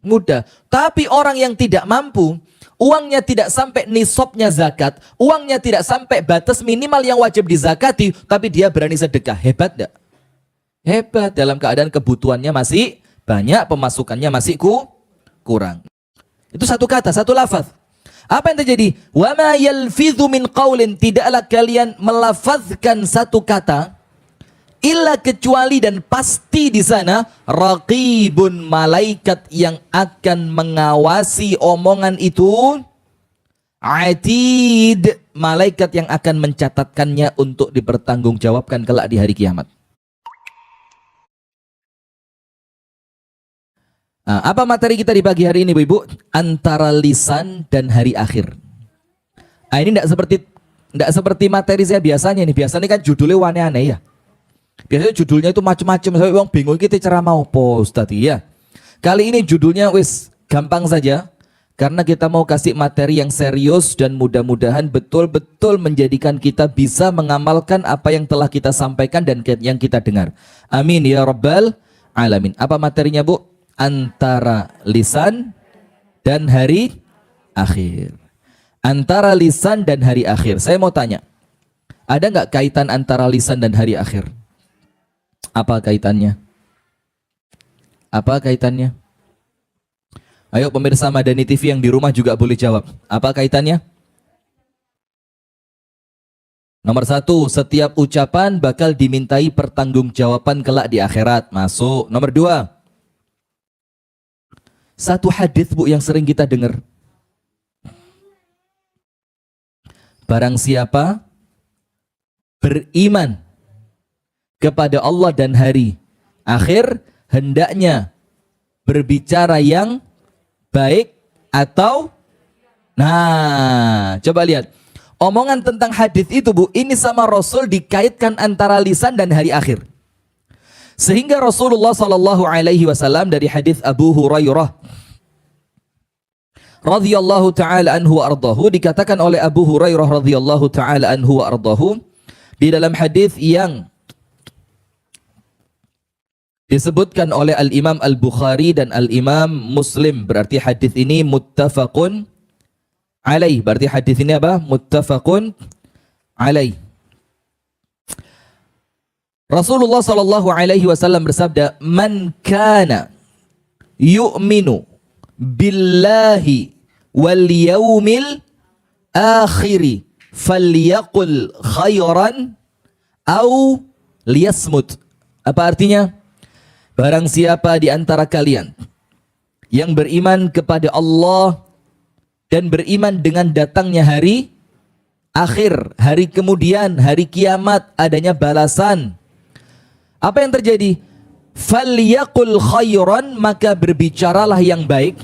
mudah. Tapi orang yang tidak mampu, uangnya tidak sampai nisabnya zakat, uangnya tidak sampai batas minimal yang wajib dizakati, tapi dia berani sedekah. Hebat enggak? Hebat, dalam keadaan kebutuhannya masih banyak, pemasukannya masih kurang. Itu satu kata, satu lafaz. Apa yang terjadi? Wa ma yalfidhu min qaulin, tidaklah kalian melafazkan satu kata illa kecuali dan pasti di sana raqibun, malaikat yang akan mengawasi omongan itu, atid, malaikat yang akan mencatatkannya untuk dipertanggungjawabkan kelak di hari kiamat. Apa materi kita di pagi hari ini, Bu Ibu? Antara lisan dan hari akhir. Ini tidak seperti materi saya biasanya nih. Biasanya kan judulnya aneh-aneh ya. Biasanya judulnya itu macam-macam, sampai orang bingung kita ceramah apa Ustaz ya. Kali ini judulnya wis gampang saja, karena kita mau kasih materi yang serius dan mudah-mudahan betul-betul menjadikan kita bisa mengamalkan apa yang telah kita sampaikan dan yang kita dengar. Amin ya rabbal alamin. Apa materinya, Bu? Antara lisan dan hari akhir. Antara lisan dan hari akhir. Saya mau tanya, ada nggak kaitan antara lisan dan hari akhir? Apa kaitannya? Apa kaitannya? Ayo pemirsa Madani TV yang di rumah juga boleh jawab. Apa kaitannya? Nomor 1, setiap ucapan bakal dimintai pertanggungjawaban kelak di akhirat. Masuk. Nomor 2, satu hadis, Bu, yang sering kita dengar. Barang siapa beriman kepada Allah dan hari akhir, hendaknya berbicara yang baik atau, nah, coba lihat omongan tentang hadis itu, Bu, ini sama Rasul dikaitkan antara lisan dan hari akhir, sehingga Rasulullah SAW dari hadis Abu Hurairah radhiyallahu taala anhu wa ardahu, dikatakan oleh Abu Hurairah radhiyallahu taala anhu wa ardahu di dalam hadis yang disebutkan oleh Al-Imam Al-Bukhari dan Al-Imam Muslim, berarti hadis ini muttafaqun alaih. Berarti hadis ini apa? Muttafaqun alaih. Rasulullah sallallahu alaihi wasallam bersabda, "Man kana yu'minu billahi wal yaumil akhiri falyaqul khairan aw liyasmut." Apa artinya? Barang siapa di antara kalian yang beriman kepada Allah dan beriman dengan datangnya hari akhir, hari kemudian, hari kiamat, adanya balasan, apa yang terjadi? Falyaqul khairan, maka berbicaralah yang baik,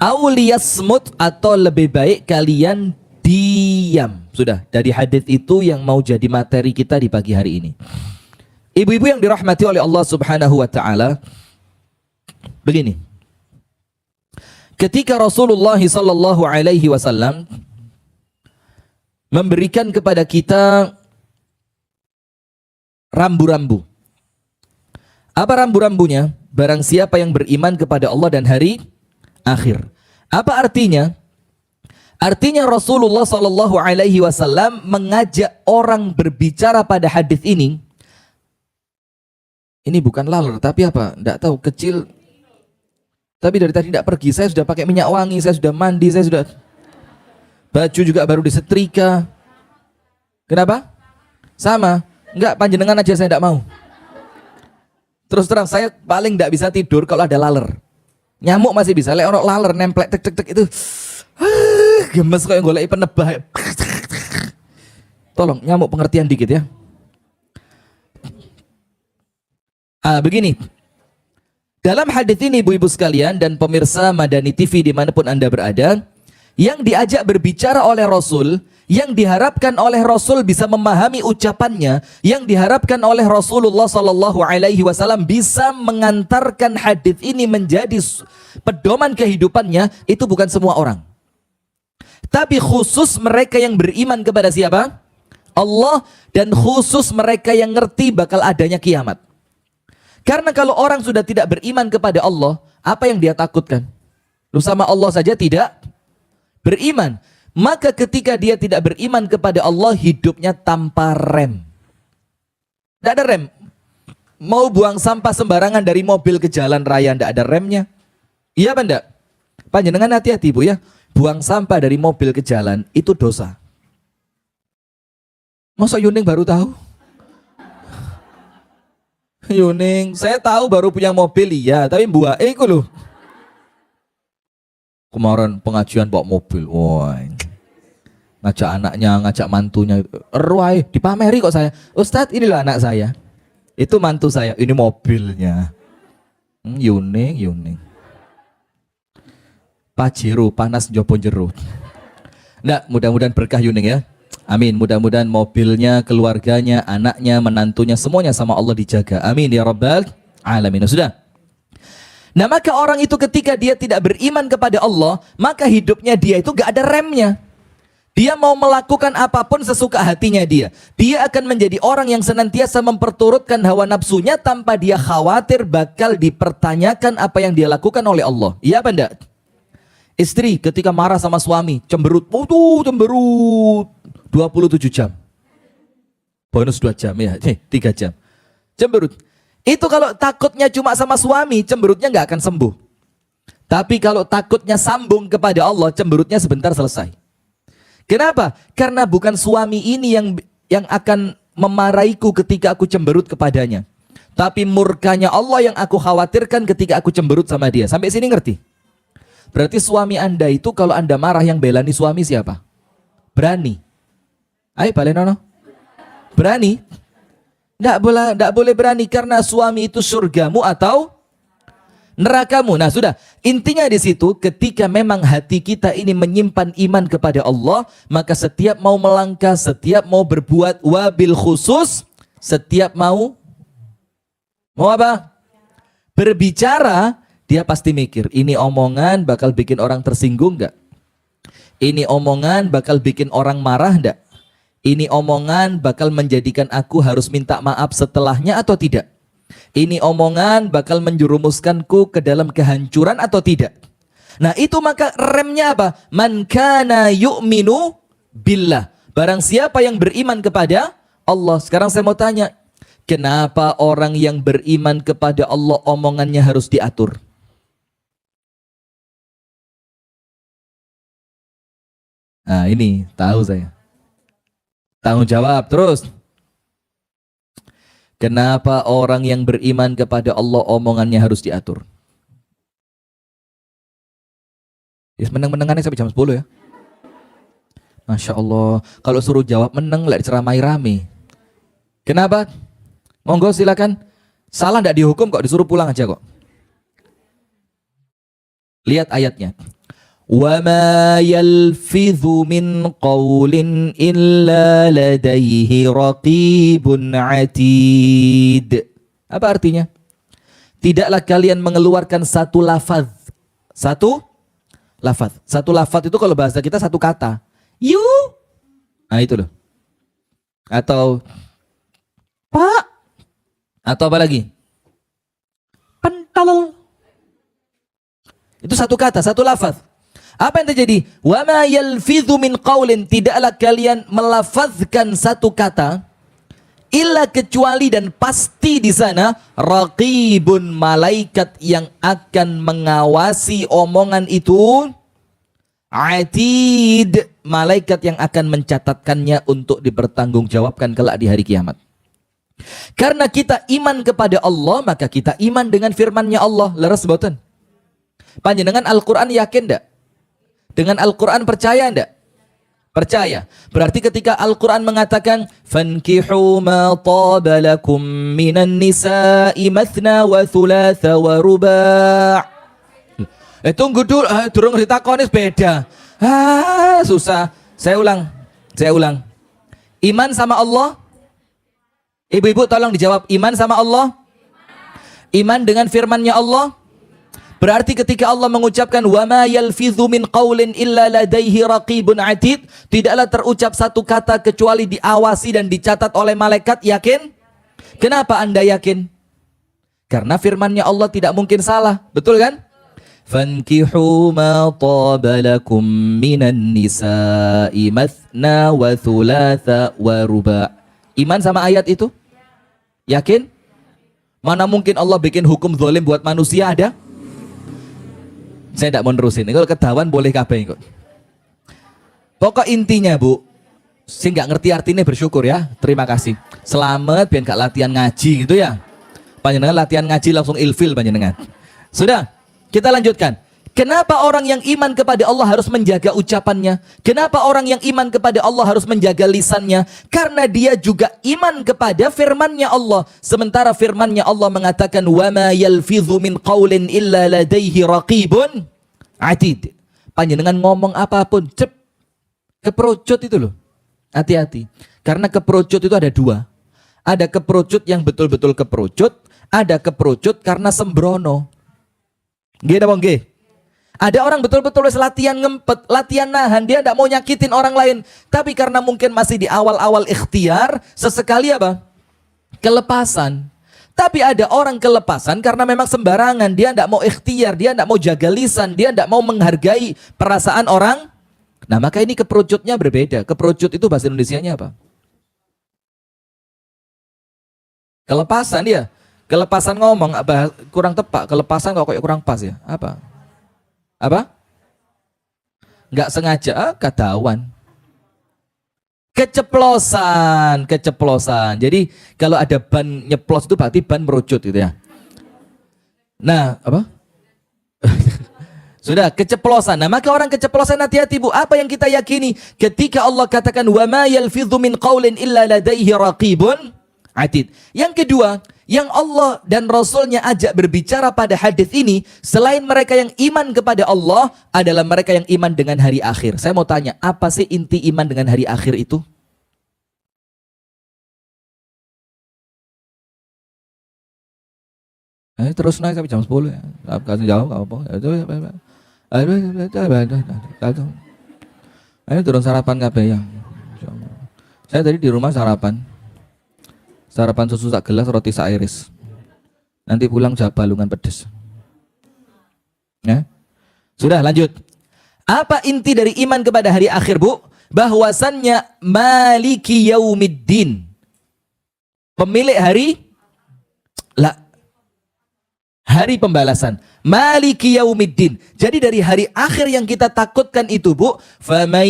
aw liyasmut, atau lebih baik kalian diam. Sudah, dari hadis itu yang mau jadi materi kita di pagi hari ini. Ibu-ibu yang dirahmati oleh Allah Subhanahu wa taala, begini. Ketika Rasulullah sallallahu alaihi wasallam memberikan kepada kita rambu-rambu. Apa rambu-rambunya? Barang siapa yang beriman kepada Allah dan hari akhir. Apa artinya? Artinya Rasulullah sallallahu alaihi wasallam mengajak orang berbicara pada hadis ini. Ini bukan laler, tapi apa? Tidak tahu, kecil. Tapi dari tadi tidak pergi. Saya sudah pakai minyak wangi, saya sudah mandi, saya sudah baju juga baru disetrika. Kenapa? Sama. Enggak, panjenengan aja saya tidak mau. Terus terang, saya paling tidak bisa tidur kalau ada laler. Nyamuk masih bisa, lek ono laler nemplek tek itu. Gemes kok yang golek penebah. Tolong nyamuk pengertian dikit ya. Begini, dalam hadis ini ibu-ibu sekalian dan pemirsa Madani TV dimanapun anda berada, yang diajak berbicara oleh Rasul, yang diharapkan oleh Rasul bisa memahami ucapannya, yang diharapkan oleh Rasulullah Sallallahu Alaihi Wasallam bisa mengantarkan hadis ini menjadi pedoman kehidupannya, itu bukan semua orang, tapi khusus mereka yang beriman kepada siapa? Allah, dan khusus mereka yang ngerti bakal adanya kiamat. Karena kalau orang sudah tidak beriman kepada Allah, Apa yang dia takutkan? Lu sama Allah saja tidak beriman. Maka ketika dia tidak beriman kepada Allah, hidupnya tanpa rem. Tidak ada rem. Mau buang sampah sembarangan dari mobil ke jalan raya, tidak ada remnya. Iya apa enggak? Panjenengan hati-hati Bu ya. Buang sampah dari mobil ke jalan itu dosa. Masa Yuning baru tahu? Yuning, saya tahu baru punya mobil iya, tapi buah iku loh. Kemarin pengajian bawa mobil, wah, ngajak anaknya, ngajak mantunya, ruai dipameri kok saya. Ustadz inilah anak saya, itu mantu saya, ini mobilnya. Yuning. Pajero panas jopo jeruk. Nggak, mudah-mudahan berkah Yuning ya. Amin, mudah-mudahan mobilnya, keluarganya, anaknya, menantunya, semuanya sama Allah dijaga. Amin ya rabbal alamin. Sudah. Nah maka orang itu ketika dia tidak beriman kepada Allah, maka hidupnya dia itu gak ada remnya. Dia mau melakukan apapun sesuka hatinya dia. Dia akan menjadi orang yang senantiasa memperturutkan hawa nafsunya tanpa dia khawatir bakal dipertanyakan apa yang dia lakukan oleh Allah. Iya apa enggak? Istri ketika marah sama suami, cemberut, cemberut 27 jam. Bonus 2 jam ya, 3 jam. Cemberut. Itu kalau takutnya cuma sama suami, cemberutnya nggak akan sembuh. Tapi kalau takutnya sambung kepada Allah, cemberutnya sebentar selesai. Kenapa? Karena bukan suami ini yang akan memarahiku ketika aku cemberut kepadanya. Tapi murkanya Allah yang aku khawatirkan ketika aku cemberut sama dia. Sampai sini ngerti? Berarti suami Anda itu kalau Anda marah yang belani suami siapa? Berani. Ayo balenono. Berani. Tidak boleh berani karena suami itu surgamu atau nerakamu. Nah sudah, intinya di situ ketika memang hati kita ini menyimpan iman kepada Allah, maka setiap mau melangkah, setiap mau berbuat, wabil khusus, setiap mau apa? Berbicara, dia pasti mikir, ini omongan bakal bikin orang tersinggung enggak? Ini omongan bakal bikin orang marah enggak? Ini omongan bakal menjadikan aku harus minta maaf setelahnya atau tidak? Ini omongan bakal menjerumuskanku ke dalam kehancuran atau tidak? Nah itu maka remnya apa? Man kana yu'minu billah. Barang siapa yang beriman kepada Allah. Sekarang saya mau tanya, kenapa orang yang beriman kepada Allah omongannya harus diatur? Nah ini tahu saya. Tanggung jawab terus. Kenapa orang yang beriman kepada Allah omongannya harus diatur? Meneng-menengannya sampai jam 10 ya. Masya Allah. Kalau suruh jawab meneng, lah diceramai rame. Kenapa? Monggo silakan. Salah tidak dihukum kok, disuruh pulang aja kok. Lihat ayatnya. وَمَا يَلْفِظُ مِنْ قَوْلٍ إِلَّا لَدَيْهِ رَقِيبٌ عَتِيدٌ. Apa artinya? Tidaklah kalian mengeluarkan satu lafaz. Satu lafaz itu kalau bahasa kita satu kata. You. Nah itu loh. Atau Pak. Atau apa lagi? Pentol. Itu satu kata, satu lafaz. Apa yang terjadi? Wa ma yalfidhu min qaulin, tidaklah kalian melafazkan satu kata illa kecuali dan pasti di sana raqibun, malaikat yang akan mengawasi omongan itu, atid, malaikat yang akan mencatatkannya untuk dipertanggungjawabkan kelak di hari kiamat. Karena kita iman kepada Allah, maka kita iman dengan firman-Nya Allah. Leres boten? Panjenengan Al-Qur'an yakin enggak? Dengan Al-Quran percaya enggak? Percaya. Berarti ketika Al-Quran mengatakan fankihu ma taba lakum minan nisa'i mathna wa thulatha wa ruba'. Tunggu dulu, durung ditakoni beda. Susah. Saya ulang. Iman sama Allah? Ibu-ibu tolong dijawab, iman sama Allah? Iman dengan firman-Nya Allah? Berarti ketika Allah mengucapkan wa ma yalfidhu min qaulin illa ladaihi raqibun atid, tidaklah terucap satu kata kecuali diawasi dan dicatat oleh malaikat, yakin? Kenapa Anda yakin? Karena firman-Nya Allah tidak mungkin salah, betul kan? Fankihu ma taba lakum minan nisa'i mathna wa thulatha wa ruba'. Iman sama ayat itu? Yakin? Mana mungkin Allah bikin hukum zalim buat manusia, ada? Saya tidak mau nerusin. Kalau ketahuan boleh kabeh kok. Pokok intinya Bu, sing nggak ngerti artinya bersyukur ya. Terima kasih. Selamat biar gak latihan ngaji gitu ya. Panjenengan latihan ngaji langsung ilfil panjenengan. Sudah, kita lanjutkan. Kenapa orang yang iman kepada Allah harus menjaga ucapannya? Kenapa orang yang iman kepada Allah harus menjaga lisannya? Karena dia juga iman kepada firman-Nya Allah. Sementara firman-Nya Allah mengatakan wa ma yalfidhu min qaulin illa ladaihi raqibun atid. Panjenengan ngomong apapun, keperucut itu loh. Hati-hati. Karena keperucut itu ada dua. Ada keperucut yang betul-betul keperucut, ada keperucut karena sembrono. Nggih napa nggih? Ada orang betul-betul latihan ngempet, latihan nahan, dia tidak mau nyakitin orang lain. Tapi karena mungkin masih di awal-awal ikhtiar, sesekali apa? Kelepasan. Tapi ada orang kelepasan karena memang sembarangan, dia tidak mau ikhtiar, dia tidak mau jaga lisan, dia tidak mau menghargai perasaan orang. Nah maka ini keperucutnya berbeda. Keperucut itu bahasa Indonesianya apa? Kelepasan ya. Kelepasan ngomong kurang tepat, kelepasan kok kayak kurang pas ya. Apa? Apa? Nggak sengaja, ketahuan. Keceplosan, keceplosan. Jadi kalau ada ban nyeplos itu berarti ban merucut gitu ya. Nah, apa? Sudah keceplosan. Nah, maka orang keceplosan hati-hati Bu. Apa yang kita yakini ketika Allah katakan wa ma yalfidhu min qaulin illa ladaihi raqibun atid. Yang kedua, yang Allah dan Rasulnya ajak berbicara pada hadis ini, selain mereka yang iman kepada Allah, adalah mereka yang iman dengan hari akhir. Saya mau tanya, apa sih inti iman dengan hari akhir itu? Terus naik sampai jam 10 ya. Kasih jawab apa? Ayo turun sarapan kabeh yang. Saya tadi di rumah sarapan. Sarapan susu sak gelas, roti sak iris. Nanti pulang jawab balungan pedes. Ya? Sudah lanjut. Apa inti dari iman kepada hari akhir Bu? Bahwasannya maliki yaumiddin. Pemilik hari pembalasan. Maliki yaumiddin. Jadi dari hari akhir yang kita takutkan itu Bu, faman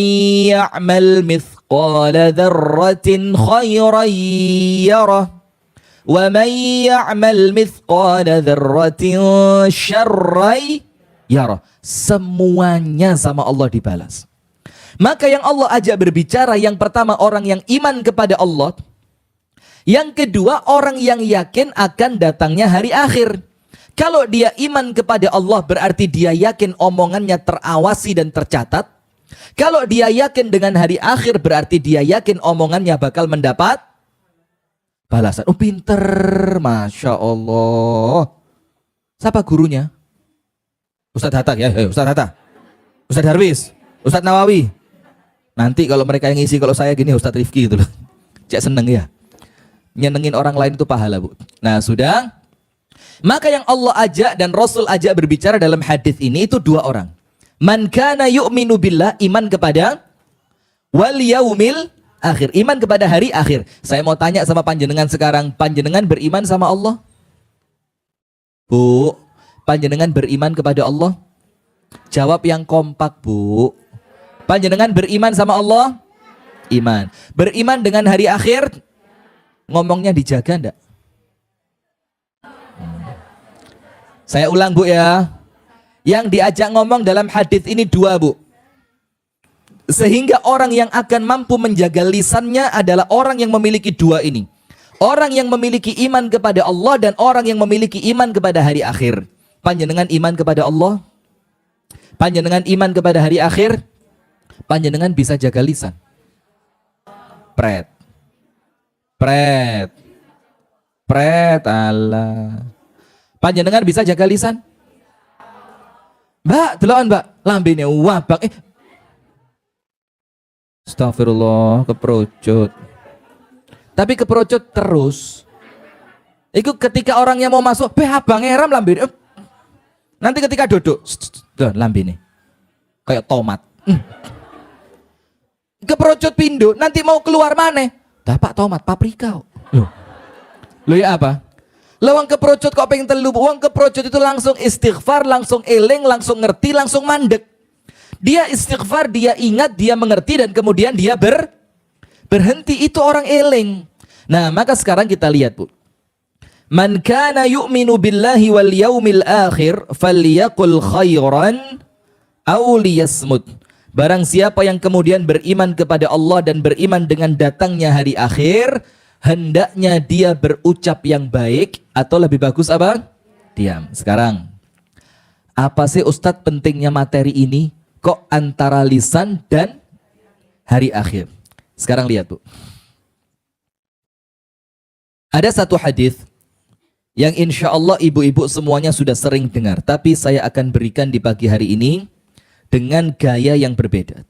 ya'mal mithqala dzarratin khairan yarah wa man ya'mal mithqala dzarratin syarran yarah. Semuanya sama Allah dibalas. Maka yang Allah ajak berbicara, yang pertama orang yang iman kepada Allah, yang kedua orang yang yakin akan datangnya hari akhir. Kalau dia iman kepada Allah berarti dia yakin omongannya terawasi dan tercatat. Kalau dia yakin dengan hari akhir berarti dia yakin omongannya bakal mendapat balasan. Oh pinter, Masya Allah. Siapa gurunya? Ustadz Hatta ya, Ustadz Hatta, Ustadz Darwis, Ustadz Nawawi. Nanti kalau mereka yang ngisi, kalau saya gini Ustadz Rifki gitu loh. Cek seneng ya. Nyenengin orang lain itu pahala Bu. Nah sudah. Maka yang Allah ajak dan Rasul ajak berbicara dalam hadis ini itu dua orang. Man kana yu'minu billah, iman kepada wal yaumil akhir, iman kepada hari akhir. Saya mau tanya sama panjenengan sekarang, panjenengan beriman sama Allah? Bu, panjenengan beriman kepada Allah? Jawab yang kompak Bu. Panjenengan beriman sama Allah? Iman. Beriman dengan hari akhir? Ngomongnya dijaga enggak? Saya ulang Bu ya. Yang diajak ngomong dalam hadis ini dua Bu. Sehingga orang yang akan mampu menjaga lisannya adalah orang yang memiliki dua ini. Orang yang memiliki iman kepada Allah dan orang yang memiliki iman kepada hari akhir. Panjenengan iman kepada Allah? Panjenengan iman kepada hari akhir? Panjenengan bisa jaga lisan? Pret. Pret. Pret Allah. Panjenengan bisa jaga lisan? Mbak, delokan Mbak, lambene wabak. Astagfirullah, keperucut. Tapi keperucut terus. Itu ketika orangnya mau masuk, abang eram lambene. Nanti ketika duduk, lambe nih kayak tomat. Keprojot pindo, nanti mau keluar mana? Dapat tomat, paprika. Loh ya apa? Lawang keprojot kok pengen telu, uang keprojot itu langsung istighfar, langsung eling, langsung ngerti, langsung mandek. Dia istighfar, dia ingat, dia mengerti, dan kemudian dia berhenti. Itu orang eling. Nah, maka sekarang kita lihat, Bu. Man kana yu'minu billahi wal yaumil akhir falyaqul khairan aw liyasmut. Barang siapa yang kemudian beriman kepada Allah dan beriman dengan datangnya hari akhir, hendaknya dia berucap yang baik, atau lebih bagus apa? Diam. Sekarang, apa sih Ustadz pentingnya materi ini? Kok antara lisan dan hari akhir? Sekarang lihat, Bu. Ada satu hadis yang insya Allah ibu-ibu semuanya sudah sering dengar, tapi saya akan berikan di pagi hari ini dengan gaya yang berbeda.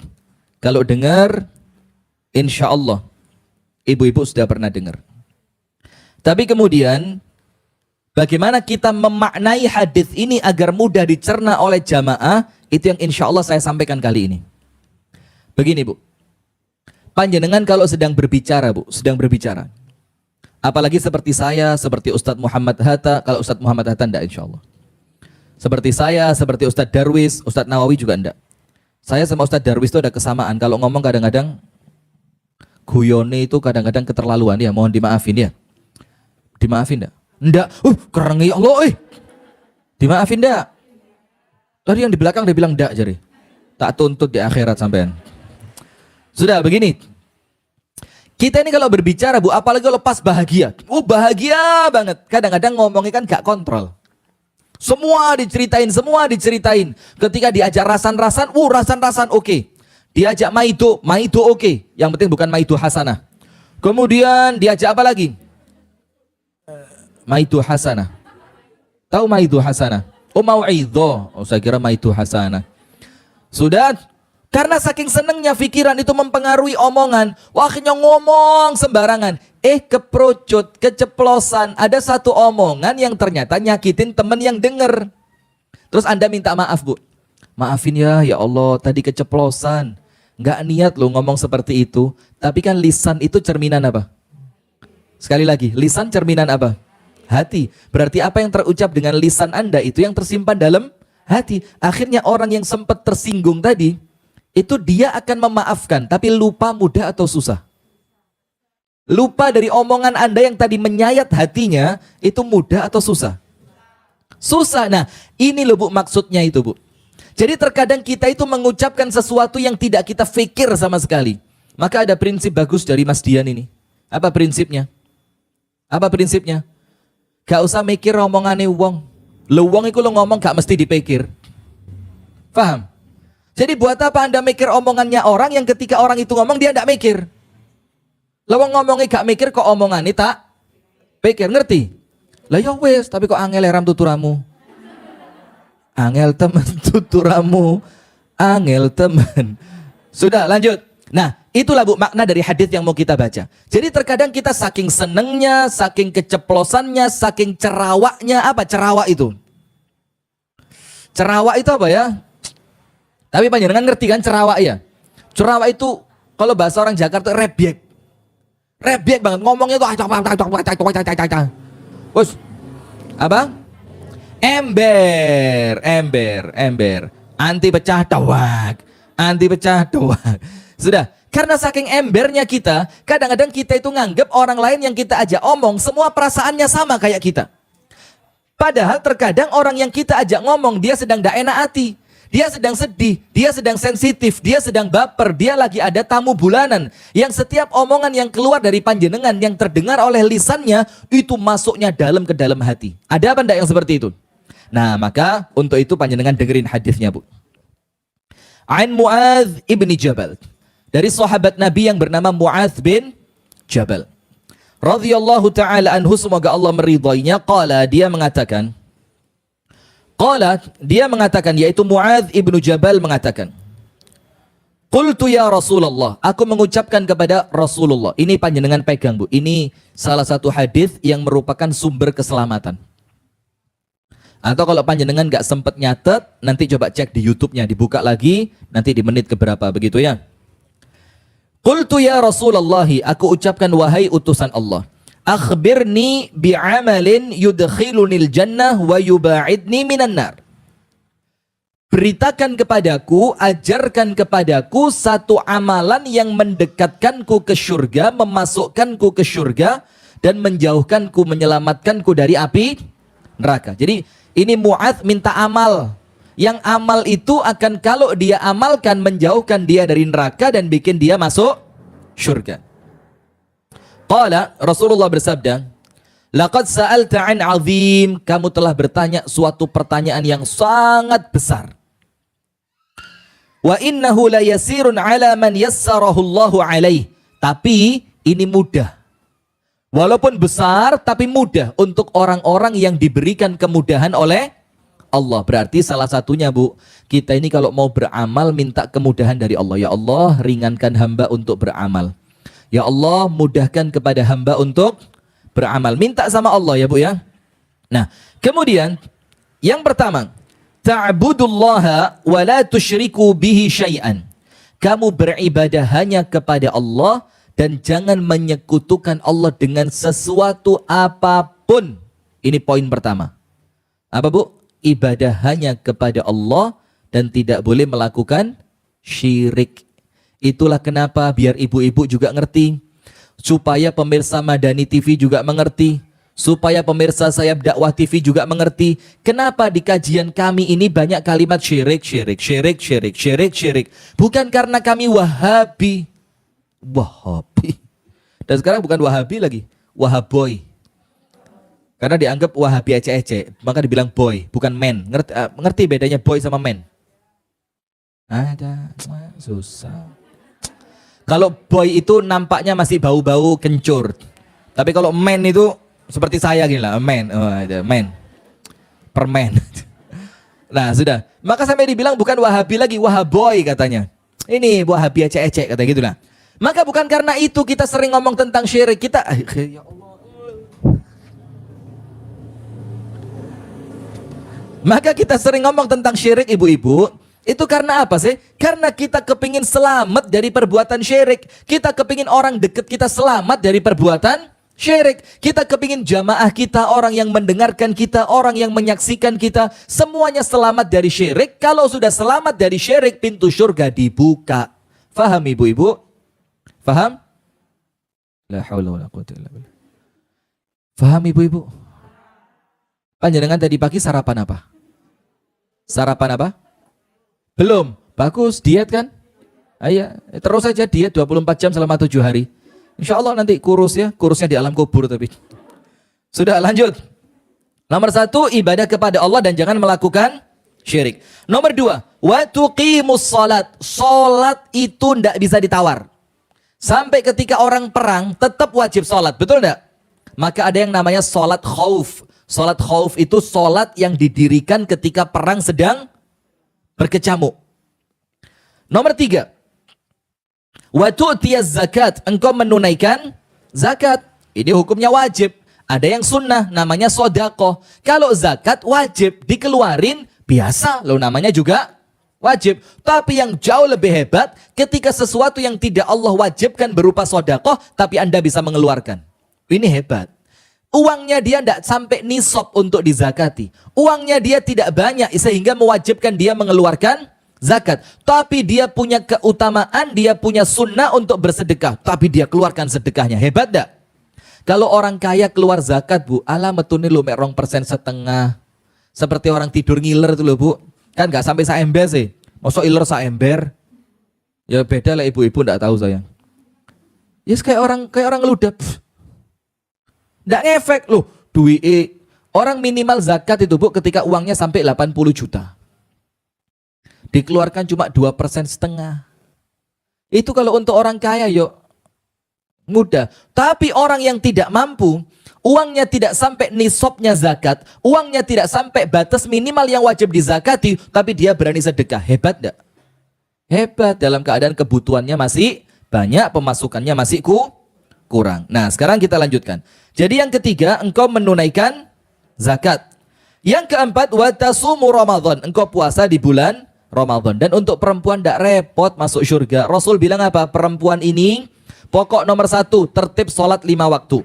Kalau dengar, insya Allah ibu-ibu sudah pernah dengar. Tapi kemudian bagaimana kita memaknai hadis ini agar mudah dicerna oleh jamaah, itu yang insya Allah saya sampaikan kali ini. Begini, Bu, panjenengan kalau sedang berbicara, Bu, sedang berbicara, apalagi seperti saya, seperti Ustadz Muhammad Hatta. Kalau Ustadz Muhammad Hatta enggak, insya Allah. Seperti saya, seperti Ustadz Darwis, Ustadz Nawawi juga enggak. Saya sama Ustadz Darwis itu ada kesamaan. Kalau ngomong kadang-kadang guyone itu kadang-kadang keterlaluan ya. Mohon dimaafin ya. Dimaafin enggak? Enggak. Keren ya Allah. Dimaafin enggak? Tadi yang di belakang dia bilang enggak, jadi tak tuntut di akhirat sampean. Sudah begini. Kita ini kalau berbicara, Bu, apalagi kalau pas bahagia. Bahagia banget. Kadang-kadang ngomongnya kan gak kontrol. Semua diceritain. Ketika diajak rasan-rasan, rasan-rasan oke. Diajak maido oke. Yang penting bukan maido hasanah. Kemudian diajak apa lagi? Maido hasanah. Tahu maido hasanah? Mau'idho. Saya kira maido hasanah. Sudah, karena saking senengnya pikiran itu mempengaruhi omongan, akhirnya ngomong sembarangan. Keprojot, keceplosan, ada satu omongan yang ternyata nyakitin temen yang denger. Terus Anda minta maaf, Bu. Maafin ya Allah, tadi keceplosan. Nggak niat loh ngomong seperti itu. Tapi kan lisan itu cerminan apa? Sekali lagi, lisan cerminan apa? Hati. Berarti apa yang terucap dengan lisan Anda itu yang tersimpan dalam hati. Akhirnya orang yang sempat tersinggung tadi, itu dia akan memaafkan, tapi lupa mudah atau susah? Lupa dari omongan Anda yang tadi menyayat hatinya, itu mudah atau susah? Susah. Nah, ini loh, Bu, maksudnya itu, Bu. Jadi terkadang kita itu mengucapkan sesuatu yang tidak kita fikir sama sekali. Maka ada prinsip bagus dari Mas Dian ini. Apa prinsipnya? Apa prinsipnya? Gak usah mikir omongannya wong. Lo wong itu lo ngomong gak mesti dipikir. Paham? Jadi buat apa Anda mikir omongannya orang yang ketika orang itu ngomong dia gak mikir? Lawang ngomongnya gak mikir kok omongannya tak pikir, ngerti? Lah ya wes, tapi kok angel ram tuturamu. Angel temen tuturamu. Angel temen. Sudah lanjut. Nah, itulah, Bu, makna dari hadis yang mau kita baca. Jadi terkadang kita saking senengnya, saking keceplosannya, saking cerawaknya. Apa cerawak itu? Cerawak itu apa ya? Tapi panjenengan ngerti kan cerawak ya? Cerawak itu kalau bahasa orang Jakarta rebyek. Rebyek banget, ngomongnya tuh Bos, apa? Ember. Anti pecah tawak. Sudah, karena saking embernya kita, kadang-kadang kita itu nganggep orang lain yang kita ajak omong, semua perasaannya sama kayak kita. Padahal terkadang orang yang kita ajak ngomong, dia sedang gak enak hati. Dia sedang sedih, dia sedang sensitif, dia sedang baper, dia lagi ada tamu bulanan. Yang setiap omongan yang keluar dari panjenengan, yang terdengar oleh lisannya, itu masuknya dalam ke dalam hati. Ada apa enggak yang seperti itu? Nah, maka untuk itu panjenengan dengerin hadisnya, Bu. An Mu'adz ibni Jabal. Dari sahabat Nabi yang bernama Mu'adz bin Jabal. Radhiyallahu ta'ala anhu, semoga Allah meridainya. Dia mengatakan, yaitu Mu'adz ibnu Jabal mengatakan, Qultu ya Rasulullah, aku mengucapkan kepada Rasulullah. Ini panjenengan pegang, Bu. Ini salah satu hadis yang merupakan sumber keselamatan. Atau kalau panjenengan nggak sempet nyatet, nanti coba cek di YouTube-nya, dibuka lagi, nanti di menit keberapa, begitu ya. Qultu ya Rasulullah, aku ucapkan wahai utusan Allah, akhbirni bi'amalin yudkhilunil jannah wa yuba'idni minan nar. Beritakan kepadaku, ajarkan kepadaku satu amalan yang mendekatkanku ke surga, memasukkanku ke surga, dan menjauhkanku, menyelamatkanku dari api neraka. Jadi ini Mu'adz minta amal. Yang amal itu akan kalau dia amalkan menjauhkan dia dari neraka dan bikin dia masuk surga. Qala, Rasulullah bersabda, laqad sa'alta an 'azim, kamu telah bertanya suatu pertanyaan yang sangat besar. Wa innahu la yasirun 'ala man yassarahu Allahu 'alaih. Tapi ini mudah. Walaupun besar tapi mudah untuk orang-orang yang diberikan kemudahan oleh Allah. Berarti salah satunya, Bu, kita ini kalau mau beramal minta kemudahan dari Allah. Ya Allah, ringankan hamba untuk beramal. Ya Allah, mudahkan kepada hamba untuk beramal. Minta sama Allah ya, Bu ya. Nah, kemudian yang pertama, ta'budullaha wa la tusyriku bihi syai'an. Kamu beribadah hanya kepada Allah dan jangan menyekutukan Allah dengan sesuatu apapun. Ini poin pertama. Apa, Bu? Ibadah hanya kepada Allah dan tidak boleh melakukan syirik. Itulah kenapa biar ibu-ibu juga ngerti, supaya pemirsa Madani TV juga mengerti, supaya pemirsa Sayap Dakwah TV juga mengerti, kenapa di kajian kami ini banyak kalimat syirik, syirik, syirik, syirik, syirik, syirik. Bukan karena kami Wahabi. Wahabi. Dan sekarang bukan Wahabi lagi, Wahaboy. Karena dianggap Wahabi ece-ece, maka dibilang boy, bukan men. Ngerti bedanya boy sama men? Ada, susah. Kalau boy itu nampaknya masih bau-bau kencur. Tapi kalau men itu seperti saya gini lah, men. Oh, ada men. Permen. Nah, sudah. Maka sampai dibilang bukan Wahabi lagi, Wahaboy katanya. Ini Wahabi ece-ece kata gitu lah. Maka bukan karena itu kita sering ngomong tentang syirik. Kita ya Allah. Maka kita sering ngomong tentang syirik, ibu-ibu. Itu karena apa sih? Karena kita kepingin selamat dari perbuatan syirik. Kita kepingin orang dekat kita selamat dari perbuatan syirik. Kita kepingin jamaah kita, orang yang mendengarkan kita, orang yang menyaksikan kita, semuanya selamat dari syirik. Kalau sudah selamat dari syirik, pintu surga dibuka. Faham ibu-ibu? Faham? La haula wala quwwata illa billah. Faham ibu-ibu? Panjenengan tadi pagi sarapan apa? Sarapan apa? Belum. Bagus, diet kan? Ayo, terus saja diet 24 jam selama 7 hari. Insya Allah nanti kurus ya, kurusnya di alam kubur tapi. Sudah, lanjut. Nomor 1, ibadah kepada Allah dan jangan melakukan syirik. Nomor 2, wa tuqimus salat. Salat itu tidak bisa ditawar. Sampai ketika orang perang tetap wajib salat, betul tidak? Maka ada yang namanya salat khauf. Salat khauf itu salat yang didirikan ketika perang sedang berkecamuk. Nomor 3, wa tu'tiyaz zakat. Engkau menunaikan zakat. Ini hukumnya wajib. Ada yang sunnah, namanya sodaqoh. Kalau zakat wajib dikeluarin, biasa, lo namanya juga wajib. Tapi yang jauh lebih hebat, ketika sesuatu yang tidak Allah wajibkan berupa sodaqoh, tapi Anda bisa mengeluarkan. Ini hebat. Uangnya dia tidak sampai nisab untuk dizakati. Uangnya dia tidak banyak sehingga mewajibkan dia mengeluarkan zakat. Tapi dia punya keutamaan, dia punya sunnah untuk bersedekah. Tapi dia keluarkan sedekahnya. Hebat tidak? Kalau orang kaya keluar zakat, Bu, ala metune lu mek 2,5%. Seperti orang tidur ngiler itu loh, Bu. Kan nggak sampai saember sih. Masa iler saember? Ya beda lah ibu-ibu, enggak tahu saya. Yes, kayak orang ngeludah. Enggak ngefek loh. Duit orang minimal zakat itu, Bu, ketika uangnya sampai 80 juta. Dikeluarkan cuma 2,5%. Itu kalau untuk orang kaya yuk mudah. Tapi orang yang tidak mampu, uangnya tidak sampai nisabnya zakat, uangnya tidak sampai batas minimal yang wajib dizakati, tapi dia berani sedekah. Hebat enggak? Hebat, dalam keadaan kebutuhannya masih banyak, pemasukannya masih kurang. Nah, sekarang kita lanjutkan. Jadi yang ketiga, engkau menunaikan zakat. Yang keempat, wa tasumu Ramadan. Engkau puasa di bulan Ramadan. Dan untuk perempuan tidak repot masuk surga. Rasul bilang apa? Perempuan ini pokok nomor 1, tertib sholat 5 waktu.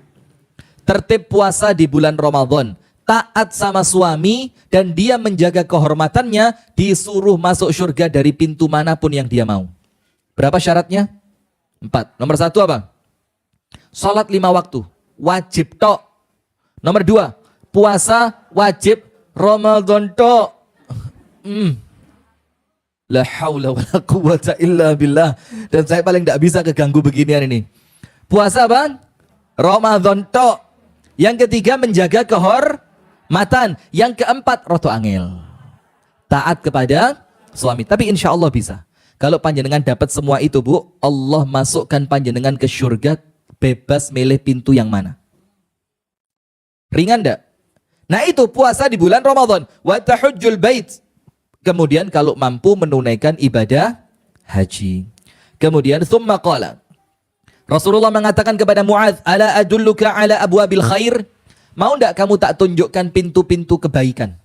Tertib puasa di bulan Ramadan. Taat sama suami dan dia menjaga kehormatannya, disuruh masuk surga dari pintu manapun yang dia mau. Berapa syaratnya? 4. Nomor 1 apa? Sholat 5 waktu. Wajib tok. Nomor 2, puasa wajib Ramadan tok. La haula wala quwata illa billah. Dan saya paling tidak bisa keganggu beginian ini. Puasa apa? Ramadan tok. Yang ketiga, menjaga kehormatan. Yang keempat, roto angel. Taat kepada suami. Tapi insya Allah bisa. Kalau panjenengan dapat semua itu, Bu, Allah masukkan panjenengan ke surga, bebas milih pintu yang mana. Ringan enggak? Nah itu puasa di bulan Ramadan. Wa tahujjul bait. Kemudian kalau mampu menunaikan ibadah haji. Kemudian thumma qala. Rasulullah mengatakan kepada Muadz, "Ala adulluka ala abwabil khair?" Mau enggak kamu tak tunjukkan pintu-pintu kebaikan?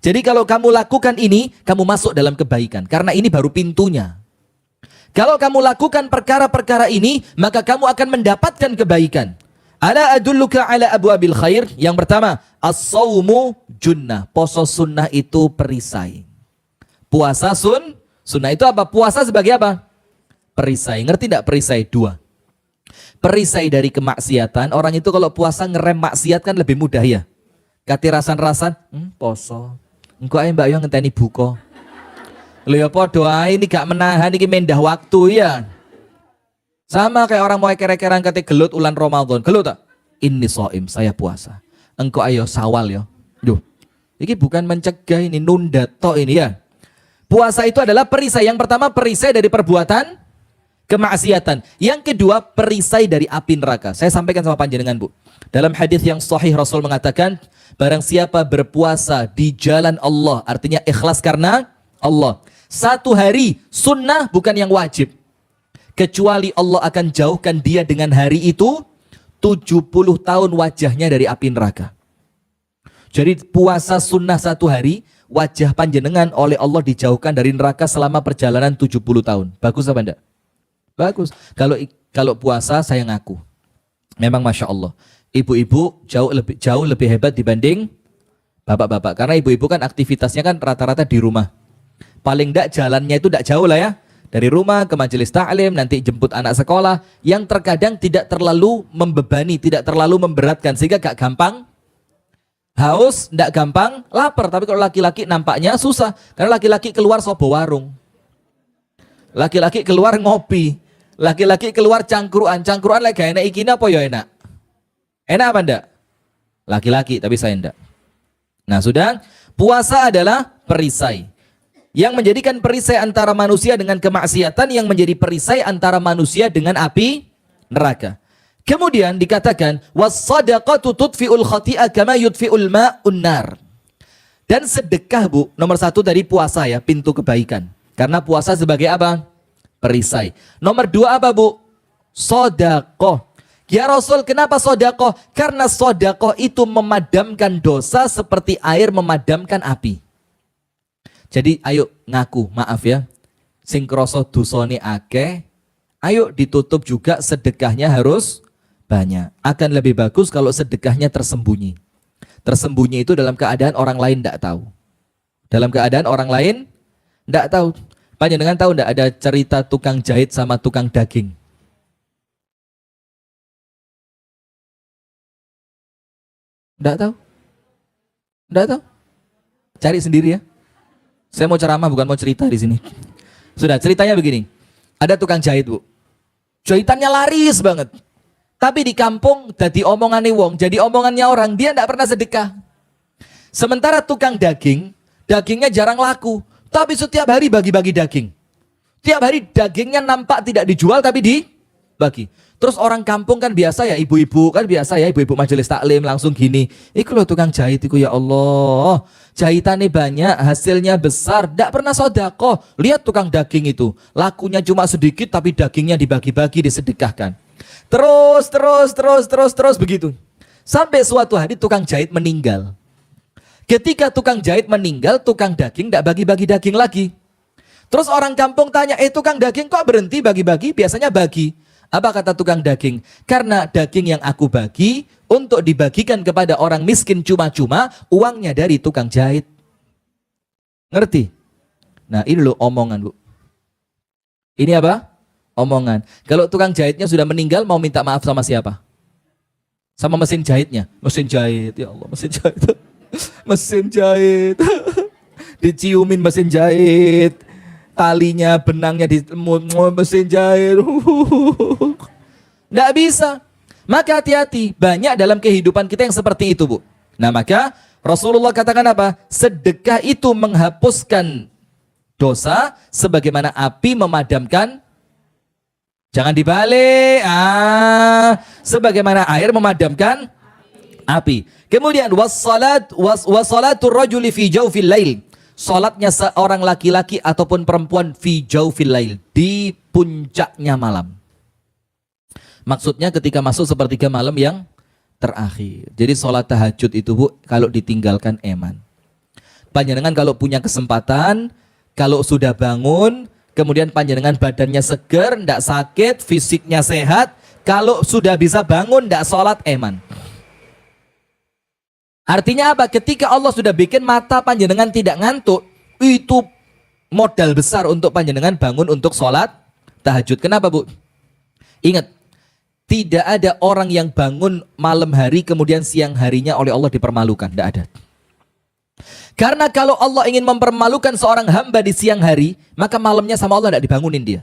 Jadi kalau kamu lakukan ini, kamu masuk dalam kebaikan. Karena ini baru pintunya. Kalau kamu lakukan perkara-perkara ini, maka kamu akan mendapatkan kebaikan. Ala adulluka ala abwabil khair. Yang pertama, as-sawmu junnah. Poso sunnah itu perisai. Puasa sunnah itu apa? Puasa sebagai apa? Perisai. Ngerti enggak perisai? 2. Perisai dari kemaksiatan. Orang itu kalau puasa ngerem maksiat kan lebih mudah ya. Kati rasan-rasan, poso. Engko ae mbak yo ngenteni buka. Lho ya padha ae ini gak menahan iki mendah waktu ya. Sama kayak orang mau kere-keran kate gelut ulan Ramadan. Gelut tak? Ini shaim, saya puasa. Engko ayo sawal yo. Duh. Iki bukan mencegah, ini nunda tok ini ya. Puasa itu adalah perisai. Yang pertama perisai dari perbuatan kemaksiatan. Yang kedua perisai dari api neraka. Saya sampaikan sama panjenengan, Bu. Dalam hadis yang sahih Rasul mengatakan, barang siapa berpuasa di jalan Allah, artinya ikhlas karena Allah, 1 hari sunnah bukan yang wajib, kecuali Allah akan jauhkan dia dengan hari itu 70 tahun wajahnya dari api neraka. Jadi puasa sunnah 1 hari, wajah panjenengan oleh Allah dijauhkan dari neraka selama perjalanan 70 tahun. Bagus apa enggak? Bagus. Kalau puasa saya ngaku, memang Masya Allah, ibu-ibu jauh lebih hebat dibanding bapak-bapak. Karena ibu-ibu kan aktivitasnya kan rata-rata di rumah. Paling enggak jalannya itu enggak jauh lah ya. Dari rumah ke majelis ta'lim, nanti jemput anak sekolah, yang terkadang tidak terlalu membebani, tidak terlalu memberatkan, sehingga gak gampang haus, enggak gampang lapar. Tapi kalau laki-laki nampaknya susah, karena laki-laki keluar sobo warung, laki-laki keluar ngopi, laki-laki keluar cangkruan lagi enak iki apa ya enak? Enak apa enggak? Laki-laki, tapi saya enggak. Nah sudah, puasa adalah perisai. Yang menjadikan perisai antara manusia dengan kemaksiatan, yang menjadi perisai antara manusia dengan api neraka. Kemudian dikatakan, was-shadaqatu tudfi'ul khati'a kama yudfi'ul ma'un nar. Dan sedekah, Bu, nomor 1 dari puasa ya, pintu kebaikan. Karena puasa sebagai apa? Perisai. Nomor 2 apa, Bu? Sedekah. Ya Rasul, kenapa sedekah? Karena sedekah itu memadamkan dosa seperti air memadamkan api. Jadi ayo ngaku, maaf ya, sing krasa dosane akeh, ayo ditutup juga sedekahnya harus banyak. Akan lebih bagus kalau sedekahnya tersembunyi. Tersembunyi itu dalam keadaan orang lain tidak tahu. Dalam keadaan orang lain tidak tahu. Panjenengan tahu tidak ada cerita tukang jahit sama tukang daging? Tidak tahu? Tidak tahu? Cari sendiri ya. Saya mau ceramah bukan mau cerita di sini. Sudah, ceritanya begini. Ada tukang jahit, Bu. Jahitannya laris banget. Tapi di kampung jadi omongannya wong, jadi omongannya orang, dia tidak pernah sedekah. Sementara tukang daging, dagingnya jarang laku, tapi setiap hari bagi-bagi daging. Tiap hari dagingnya nampak tidak dijual tapi dibagi. Terus orang kampung kan biasa ya, ibu-ibu kan biasa ya, ibu-ibu majelis taklim langsung gini, iku loh tukang jahit iku, ya Allah, jahitannya banyak, hasilnya besar, tidak pernah sedekah. Lihat tukang daging itu, lakunya cuma sedikit tapi dagingnya dibagi-bagi, disedekahkan. Terus begitu. Sampai suatu hari tukang jahit meninggal. Ketika tukang jahit meninggal, tukang daging tidak bagi-bagi daging lagi. Terus orang kampung tanya, tukang daging kok berhenti bagi-bagi? Biasanya bagi. Apa kata tukang daging? Karena daging yang aku bagi untuk dibagikan kepada orang miskin cuma-cuma, uangnya dari tukang jahit. Ngerti? Nah ini loh omongan, Bu. Ini apa? Omongan. Kalau tukang jahitnya sudah meninggal, mau minta maaf sama siapa? Sama mesin jahitnya. Mesin jahit, ya Allah, mesin jahit. Mesin jahit. Diciumin mesin jahit. Talinya, benangnya di mesin jahit. Nggak bisa. Maka hati-hati. Banyak dalam kehidupan kita yang seperti itu, Bu. Nah maka Rasulullah katakan apa? Sedekah itu menghapuskan dosa sebagaimana api memadamkan. Jangan dibalik. Sebagaimana air memadamkan api. Kemudian wassalatul rajuli fi jawfil lail. Salatnya seorang laki-laki ataupun perempuan fi jawfil lail, di puncaknya malam. Maksudnya ketika masuk sepertiga malam yang terakhir. Jadi salat tahajud itu, Bu, kalau ditinggalkan eman. Panjenengan kalau punya kesempatan, kalau sudah bangun, kemudian panjenengan badannya segar, tidak sakit, fisiknya sehat, kalau sudah bisa bangun, tidak sholat, eman. Artinya apa? Ketika Allah sudah bikin mata panjenengan tidak ngantuk, itu modal besar untuk panjenengan bangun untuk sholat tahajud. Kenapa, Bu? Ingat, tidak ada orang yang bangun malam hari kemudian siang harinya oleh Allah dipermalukan. Tidak ada. Karena kalau Allah ingin mempermalukan seorang hamba di siang hari, maka malamnya sama Allah tidak dibangunin dia.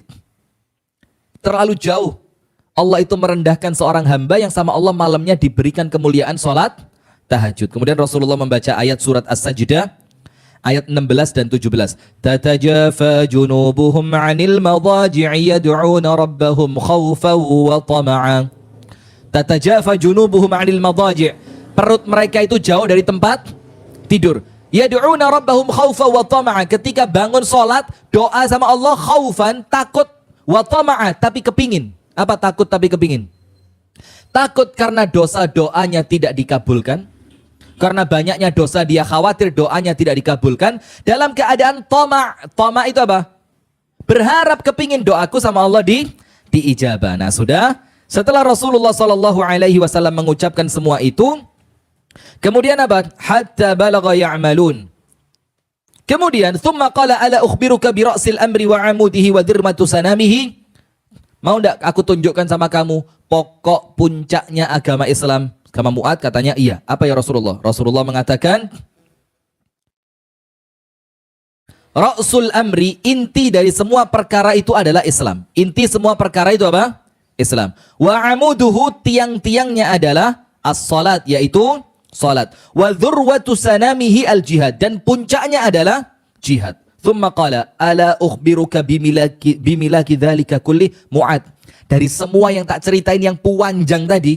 Terlalu jauh. Allah itu merendahkan seorang hamba yang sama Allah malamnya diberikan kemuliaan sholat tahajud. Kemudian Rasulullah membaca ayat surat As-Sajdah ayat 16 dan 17. Tatajafa junubuhum 'anil madaji'i yad'una rabbahum khawfan wa tama'a. Tatajafa junubuhum 'anil madaji'. Perut mereka itu jauh dari tempat tidur. Yad'una rabbahum khawfan wa tama'a. Ketika bangun salat, doa sama Allah khaufan, takut, wa tama'a, tapi kepingin. Apa takut tapi kepingin? Takut karena dosa doanya tidak dikabulkan. Karena banyaknya dosa dia khawatir doanya tidak dikabulkan. Dalam keadaan tama'. Tama' itu apa? Berharap kepingin doaku sama Allah diijabah. Nah sudah, setelah Rasulullah SAW mengucapkan semua itu, kemudian apa? Hatta balagha ya'malun. Kemudian thumma qala ala ukhbiruka bi ra'sil amri wa 'amudihi wa dirmatu sanamihi. Mau enggak aku tunjukkan sama kamu pokok puncaknya agama Islam? Kama Mu'ad katanya iya. Apa ya Rasulullah? Rasulullah mengatakan Ra'sul amri, inti dari semua perkara itu adalah Islam. Inti semua perkara itu apa? Islam. Wa amuduhu, tiang-tiangnya adalah as-salat, yaitu salat. Wa dzurwatu sanamihi al-jihad, dan puncaknya adalah jihad. Thumma qala ala ukhbiruka bimilaki dzalika kulli. Mu'ad, dari semua yang tak ceritain yang panjang tadi,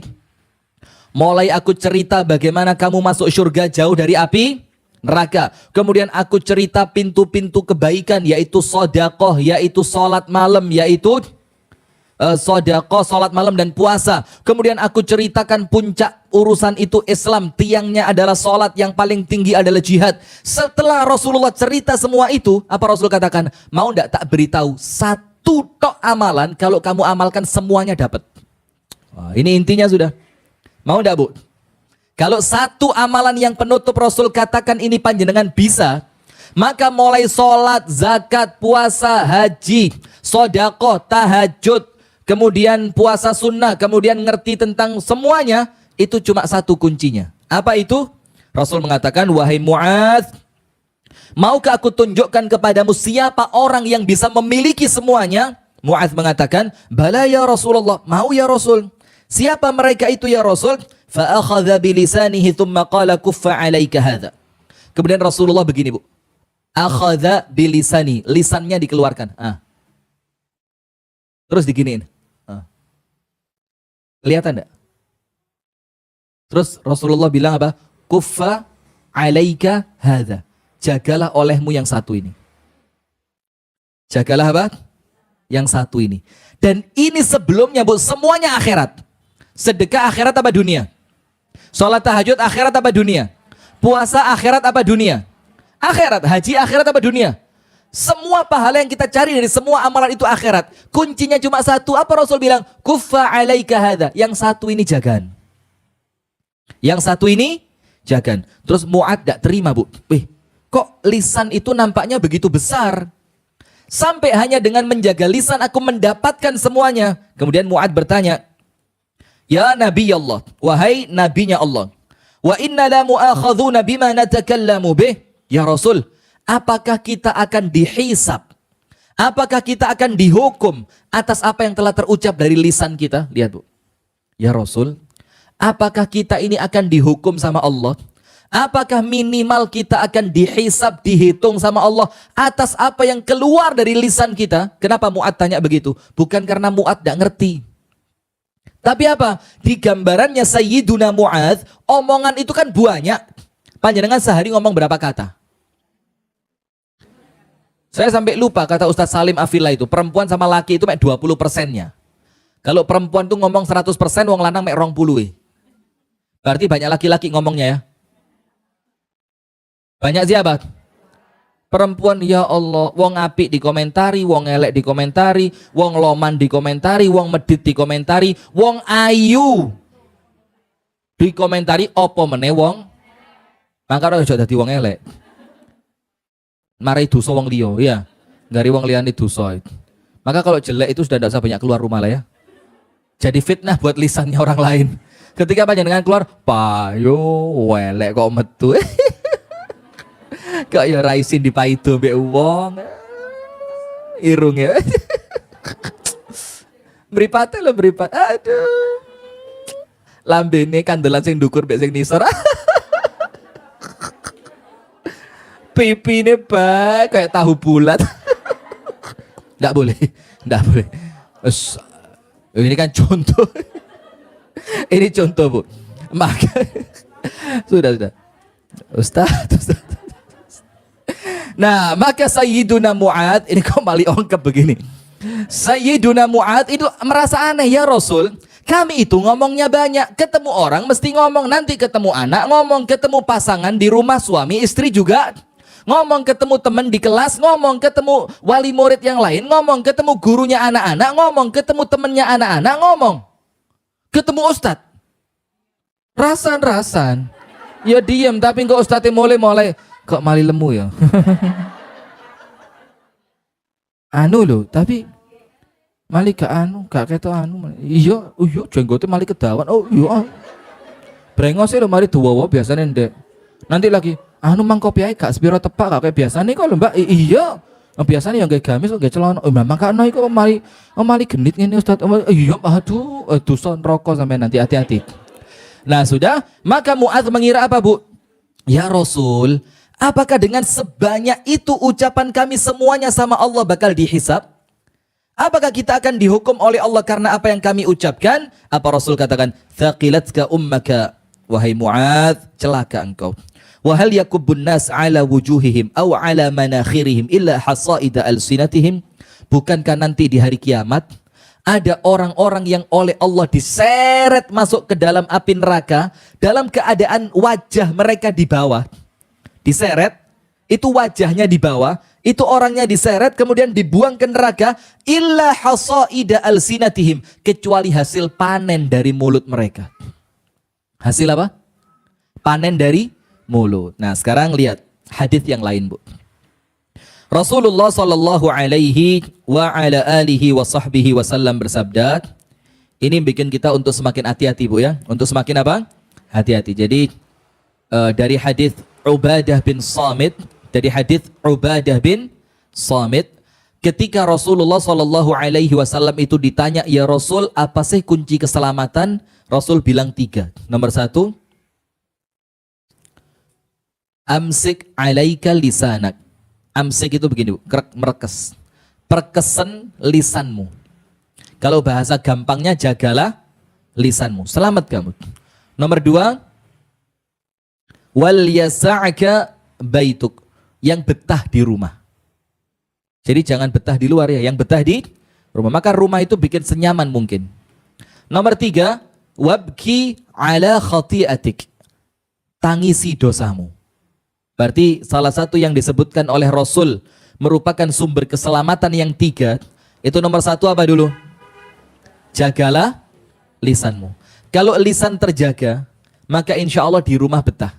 mulai aku cerita bagaimana kamu masuk surga jauh dari api neraka. Kemudian aku cerita pintu-pintu kebaikan, yaitu sedekah, yaitu salat malam, yaitu sedekah, salat malam dan puasa. Kemudian aku ceritakan puncak urusan itu Islam, tiangnya adalah salat, yang paling tinggi adalah jihad. Setelah Rasulullah cerita semua itu, apa Rasul katakan? Mau enggak tak beritahu satu tok amalan, kalau kamu amalkan semuanya dapat. Wah, ini intinya sudah. Mau enggak, Bu? Kalau satu amalan yang penutup Rasul katakan ini panjenengan bisa, maka mulai sholat, zakat, puasa, haji, sedekah, tahajud, kemudian puasa sunnah, kemudian ngerti tentang semuanya, itu cuma satu kuncinya. Apa itu? Rasul mengatakan, wahai Mu'adz, maukah aku tunjukkan kepadamu siapa orang yang bisa memiliki semuanya? Mu'adz mengatakan, bala ya Rasulullah, mau ya Rasul. Siapa mereka itu ya Rasul? Fa'akhadha bilisanihi thumma qala kuffa alaika hadha. Kemudian Rasulullah begini, Bu. Akhadha bilisani, lisannya dikeluarkan. Terus diginiin. Kelihatan enggak? Terus Rasulullah bilang apa? Kuffa alaika hadha. Jagalah olehmu yang satu ini. Jagalah apa? Yang satu ini. Dan ini sebelumnya, Bu, semuanya akhirat. Sedekah akhirat apa dunia? Sholat tahajud akhirat apa dunia? Puasa akhirat apa dunia? Akhirat. Haji akhirat apa dunia? Semua pahala yang kita cari dari semua amalan itu akhirat. Kuncinya cuma satu. Apa Rasul bilang? Kuffa alaika hadha. Yang satu ini jagan. Yang satu ini jagan. Terus Mu'ad tidak terima, Bu. Kok lisan itu nampaknya begitu besar? Sampai hanya dengan menjaga lisan aku mendapatkan semuanya. Kemudian Mu'ad bertanya, Ya Nabi Allah, wahai Nabinya Allah, wa inna la mu'akhadhuna bima natakallamu bih. Ya Rasul, apakah kita akan dihisab? Apakah kita akan dihukum atas apa yang telah terucap dari lisan kita? Lihat, Bu. Ya Rasul, apakah kita ini akan dihukum sama Allah? Apakah minimal kita akan dihisab, dihitung sama Allah atas apa yang keluar dari lisan kita? Kenapa Mu'ad tanya begitu? Bukan karena Mu'ad tidak ngerti. Tapi apa? Di gambarannya Sayyiduna Mu'ad, omongan itu kan banyak. Panjenengan sehari ngomong berapa kata? Saya sampai lupa kata Ustadz Salim Afila itu, perempuan sama laki itu 20%-nya. Kalau perempuan tuh ngomong 100%, wong lanang 20%. Berarti banyak laki-laki ngomongnya ya. Banyak siapa? Perempuan, ya Allah, wong apik dikomentari, wong elek dikomentari, wong loman dikomentari, wong medit dikomentari, wong ayu dikomentari, opo meneh wong. Maka ora aja dadi wong elek. Mari dosa wong liya, ya. Ngari wong liyane dosa. Maka kalau jelek itu sudah tidak usah banyak keluar rumah lah ya. Jadi fitnah buat lisannya orang lain. Ketika panjenengan keluar, payo welek kok metu. Kok ya raisin dipaido mbek wong. Irung ya. Mripate lho mripat. Aduh. Lambene kandelan sing ndukur mbek sing nisor. Pipine bae kayak tahu bulat. Enggak boleh. Enggak boleh. Ini kan contoh. Ini contoh, Bu. Maka sudah. Ustaz. Nah, maka Sayyiduna Mu'ad ini kembali ongkap begini. Sayyiduna Mu'ad itu merasa aneh, ya Rasul. Kami itu ngomongnya banyak, ketemu orang mesti ngomong, nanti ketemu anak ngomong, ketemu pasangan di rumah suami istri juga ngomong, ketemu teman di kelas ngomong, ketemu wali murid yang lain ngomong, ketemu gurunya anak-anak ngomong, ketemu temannya anak-anak ngomong, ketemu ustadz rasan ya diem, tapi kok ustadznya mulai kok mali lemu ya. Anu loh, tapi mali gak anu, gak keto anu. Iya, jenggote mali kedawan. Oh iya. Brengose lho mari duwawa biasane ndek. Nanti lagi anu mang kopi ae gak sepiro tepak gak kayak biasane kok lho Mbak. Iya. Biasanya yang kayak gamis kok gak celana. Oh memang kano iku mali genit ngene Ustaz. Iya, aduh, dosa neraka sampai nanti hati-hati. Nah, sudah, maka Mu'adz mengira apa, Bu? Ya Rasul, apakah dengan sebanyak itu ucapan kami semuanya sama Allah bakal dihisab? Apakah kita akan dihukum oleh Allah karena apa yang kami ucapkan? Apa Rasul katakan, "Thaqilatka ummaka", wahai Mu'adz, celaka engkau. "Wa hal yakubbun nas ala wujuhihim aw ala manakhirihim illa hasaida alsinatihim?" Bukankah nanti di hari kiamat ada orang-orang yang oleh Allah diseret masuk ke dalam api neraka dalam keadaan wajah mereka di bawah. Diseret, itu wajahnya di bawah, itu orangnya diseret kemudian dibuang ke neraka, illa hasaida alsinatihim, kecuali hasil panen dari mulut mereka. Hasil apa? Panen dari mulut. Nah, sekarang lihat hadis yang lain, Bu. Rasulullah sallallahu alaihi wa ala alihi wa sahbihi wasallam bersabda, ini bikin kita untuk semakin hati-hati, Bu ya. Untuk semakin apa? Hati-hati. Jadi dari hadis Ubadah bin Samit, ketika Rasulullah sallallahu alaihi wasallam itu ditanya, "Ya Rasul, apa sih kunci keselamatan?" Rasul bilang 3. Nomor 1, amsik alaika lisanak. Amsik itu begini, merekes. Perkesen lisanmu. Kalau bahasa gampangnya, jagalah lisanmu. Selamat kamu. Nomor 2, wal yasa'aka baituk. Yang betah di rumah. Jadi jangan betah di luar ya, yang betah di rumah. Maka rumah itu bikin senyaman mungkin. Nomor 3, wabki ala khati'atik. tangisi dosamu. Berarti salah satu yang disebutkan oleh Rasul merupakan sumber keselamatan yang 3. Itu nomor 1 apa dulu? Jagalah lisanmu. Kalau lisan terjaga, maka insya Allah di rumah betah.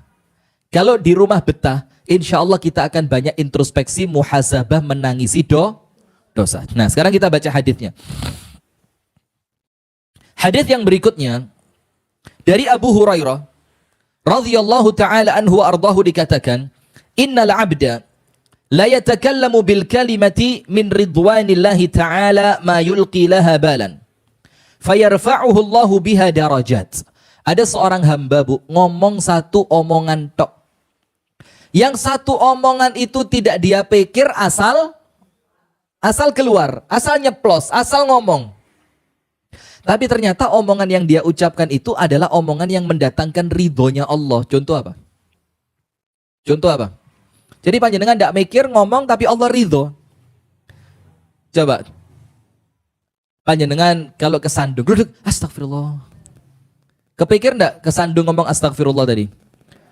Kalau di rumah betah, insya Allah kita akan banyak introspeksi, muhasabah, menangisi dosa. Nah, sekarang kita baca hadisnya. Hadis yang berikutnya dari Abu Hurairah radhiyallahu taala anhu ardahu dikatakan, innal abda la yatakallamu bil kalimati min ridwanillahi taala ma yulqi laha balan fayarfa'uhu Allahu biha darajat. Ada seorang hamba, Bu, ngomong satu omongan tok. Yang satu omongan itu tidak dia pikir, asal keluar, asal nyeplos, asal ngomong. Tapi ternyata omongan yang dia ucapkan itu adalah omongan yang mendatangkan ridhonya Allah. Contoh apa? Contoh apa? Jadi panjenengan tidak mikir ngomong tapi Allah ridho. Coba. Panjenengan kalau kesandung, astagfirullah. Kepikir enggak kesandung ngomong astagfirullah tadi?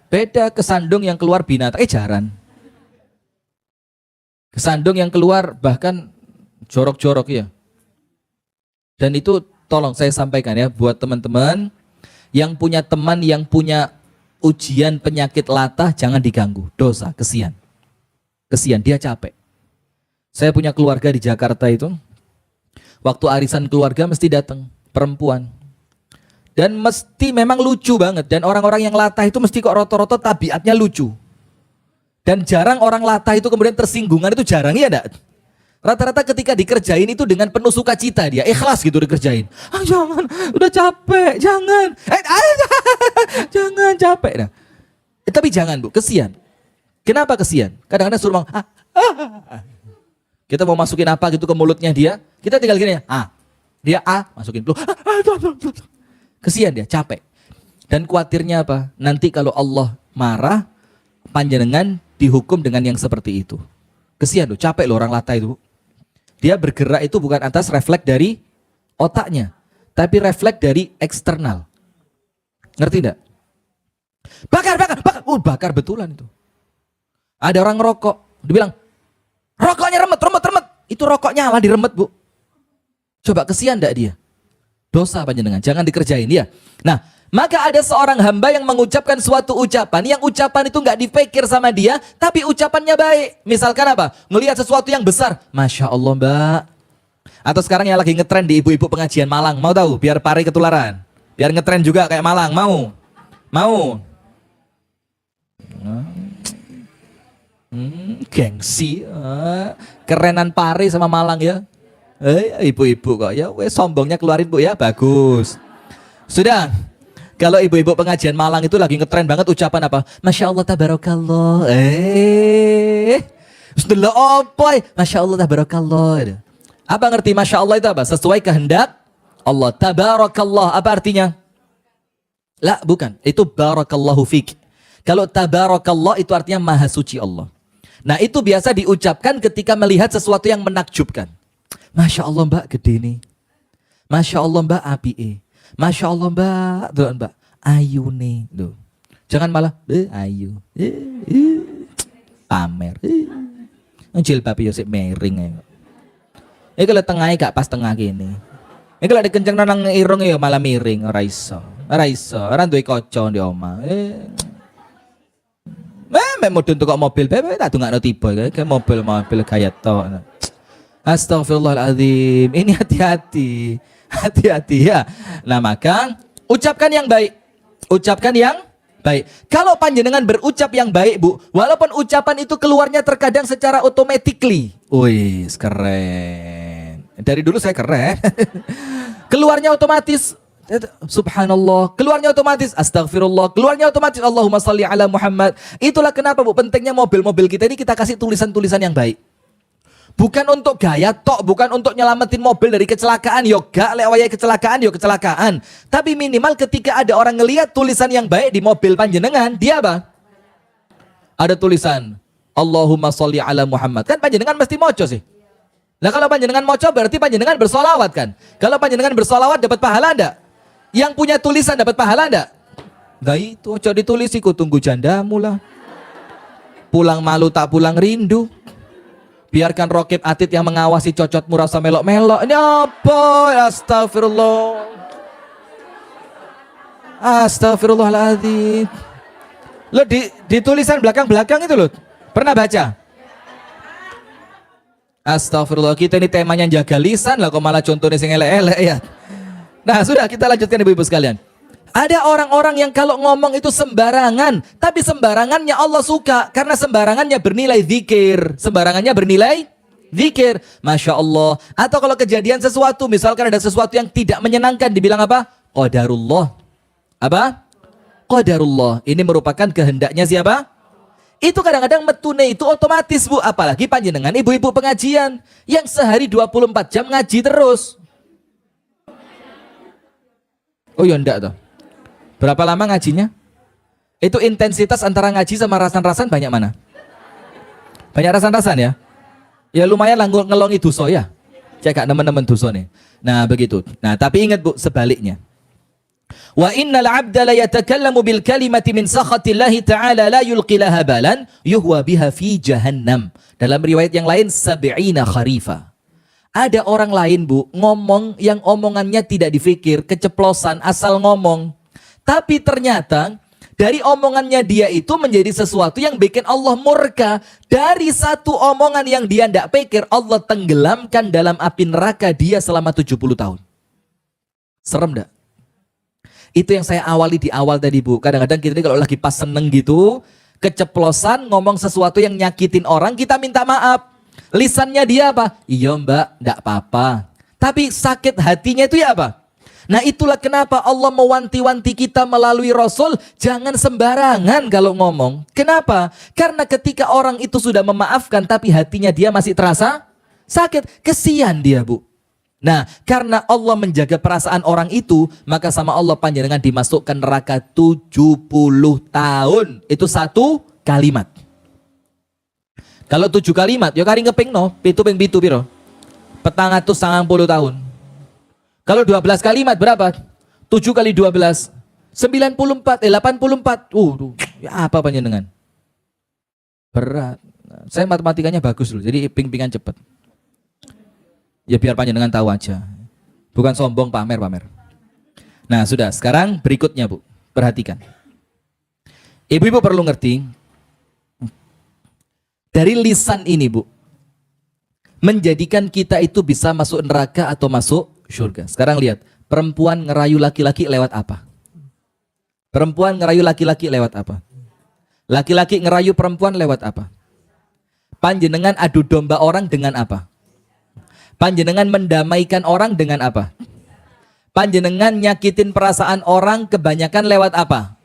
Beda kesandung yang keluar binatang, jaran. Kesandung yang keluar bahkan jorok-jorok ya. Dan itu tolong saya sampaikan ya buat teman-teman yang punya teman yang punya ujian penyakit latah, jangan diganggu, dosa, kesian. Kesian, dia capek. Saya punya keluarga di Jakarta itu, waktu arisan keluarga mesti datang perempuan. Dan mesti memang lucu banget. Dan orang-orang yang latah itu mesti kok roto-roto tabiatnya lucu. Dan jarang orang latah itu kemudian tersinggungan, itu jarang, ya enggak? Rata-rata ketika dikerjain itu dengan penuh sukacita, dia ikhlas gitu dikerjain. Jangan, udah capek, jangan. Jangan capek. Nah, tapi jangan, Bu, kesian. Kenapa kesian? Kadang-kadang suruh kita mau masukin apa gitu ke mulutnya dia, kita tinggal gini ya, dia masukin. Kesian dia, capek. Dan khawatirnya apa? Nanti kalau Allah marah, panjenengan dihukum dengan yang seperti itu. Kesian loh, capek loh orang latah itu. Dia bergerak itu bukan atas refleks dari otaknya, tapi refleks dari eksternal. Ngerti enggak? Bakar. Bakar betulan itu. Ada orang ngerokok, dibilang, rokoknya remet. Itu rokok nyala diremet, Bu. Coba kesian enggak dia? Dosa panjenengan, jangan dikerjain dia. Nah, maka ada seorang hamba yang mengucapkan suatu ucapan, yang ucapan itu nggak dipikir sama dia, tapi ucapannya baik. Misalkan apa? Ngelihat sesuatu yang besar, Masya Allah, Mbak. Atau sekarang yang lagi ngetren di ibu-ibu pengajian Malang, mau tahu? Biar pari ketularan, biar ngetren juga kayak Malang, mau? Gengsi, kerenan pari sama Malang ya. Ibu-ibu kok ya, sombongnya keluarin, Bu ya, bagus. Sudah. Kalau ibu-ibu pengajian Malang itu lagi ngetren banget ucapan apa? Masya Allah tabarakallah. Sudah apa? Masya Allah tabarakallah. Apa ngerti Masya Allah itu apa? Sesuai kehendak Allah. Tabarakallah apa artinya? Lah, bukan. Itu barakallahu fik. Kalau tabarakallah itu artinya maha suci Allah. Nah, itu biasa diucapkan ketika melihat sesuatu yang menakjubkan. Masya Allah, Mbak, gede nih. Masya Allah, Mbak, api. Masya Allah, Mbak, tuh Mbak, ayu nih, tuh. Jangan malah ayu, pamer, jilbab yo sik miring. Ini kalau tengahnya gak pas tengah gini. Ini kalau dikenceng nang irung ya malah miring, ora iso, orang duwe kaca di omah. Mudun tukok mobil, tak tungakno tiba, kayak mobil gaya tok. Astagfirullahaladzim, ini hati-hati ya. Nah, maka ucapkan yang baik. Kalau panjenengan berucap yang baik, Bu, walaupun ucapan itu keluarnya terkadang secara automatically. Wih, keren. Dari dulu saya keren. Keluarnya otomatis. Subhanallah, keluarnya otomatis astagfirullah, keluarnya otomatis Allahumma salli ala Muhammad. Itulah kenapa, Bu, pentingnya mobil-mobil kita ini kita kasih tulisan-tulisan yang baik. Bukan untuk gaya tok, bukan untuk nyelamatin mobil dari kecelakaan, yo gak lewat kecelakaan. Tapi minimal ketika ada orang ngelihat tulisan yang baik di mobil panjenengan, dia apa? Ada tulisan Allahumma sholli ala Muhammad. Kan panjenengan mesti moco sih. Nah, kalau panjenengan moco berarti panjenengan bersolawat kan? Kalau panjenengan bersolawat dapat pahala enggak? Yang punya tulisan dapat pahala enggak? Nah itu, ojo ditulis iku tunggu jandamu lah. Pulang malu tak pulang rindu. Biarkan Rokib Atid yang mengawasi cocotmu rasa melok-melok. Ini apa? Astagfirullah. Astagfirullahaladzim. Lo di tulisan belakang-belakang itu lo pernah baca? Astagfirullah, kita ini temanya jaga lisan lah, kok malah contohnya sing elek-elek ya. Nah sudah, kita lanjutkan ibu-ibu sekalian. Ada orang-orang yang kalau ngomong itu sembarangan, tapi sembarangannya Allah suka karena sembarangannya bernilai zikir. Sembarangannya bernilai zikir, Masya Allah. Atau kalau kejadian sesuatu, misalkan ada sesuatu yang tidak menyenangkan, dibilang apa? Qadarullah. Apa? Qadarullah. Ini merupakan kehendaknya siapa? Itu kadang-kadang metune itu otomatis bu. Apalagi panjenengan ibu-ibu pengajian yang sehari 24 jam ngaji terus. Oh ya enggak toh. Berapa lama ngajinya? Itu intensitas antara ngaji sama rasan-rasan banyak mana? Banyak rasan-rasan ya? Ya lumayan lah ngelongi dosa ya. Cek teman-teman dosa nih. Nah begitu. Nah tapi ingat bu, sebaliknya. Wa innal 'abda la yatakallamu bil kalimati min sakhatillahi ta'ala la yulqi laha balan yuhwa biha fi jahannam. Dalam riwayat yang lain sab'ina kharifa. Ada orang lain bu, ngomong yang omongannya tidak difikir, keceplosan, asal ngomong. Tapi ternyata dari omongannya dia itu menjadi sesuatu yang bikin Allah murka. Dari satu omongan yang dia tidak pikir, Allah tenggelamkan dalam api neraka dia selama 70 tahun. Serem enggak? Itu yang saya awali di awal tadi bu. Kadang-kadang kita ini kalau lagi pas seneng gitu, keceplosan ngomong sesuatu yang nyakitin orang, kita minta maaf. Lisannya dia apa? Iya mbak, enggak apa-apa. Tapi sakit hatinya itu ya apa? Nah itulah kenapa Allah mewanti-wanti kita melalui Rasul, jangan sembarangan kalau ngomong. Kenapa? Karena ketika orang itu sudah memaafkan tapi hatinya dia masih terasa sakit, kesian dia bu. Nah karena Allah menjaga perasaan orang itu, maka sama Allah panjenengan dimasukkan neraka 70 tahun. Itu satu kalimat. Kalau 7 kalimat, ya kari ngeping no, pitu ping pitu piro. Petang 190 tahun. Kalau 12 kalimat berapa? 7 kali 12 94, 84. Ya apa panjenengan? Berat. Saya matematikanya bagus loh, jadi ping-pingan cepet. Ya biar panjenengan tahu aja. Bukan sombong pamer-pamer. Nah sudah, sekarang berikutnya bu. Perhatikan. Ibu-ibu perlu ngerti. Dari lisan ini bu. Menjadikan kita itu bisa masuk neraka atau masuk surga. Sekarang lihat, perempuan ngerayu laki-laki lewat apa? Perempuan ngerayu laki-laki lewat apa? Laki-laki ngerayu perempuan lewat apa? Panjenengan adu domba orang dengan apa? Panjenengan mendamaikan orang dengan apa? Panjenengan nyakitin perasaan orang kebanyakan lewat apa?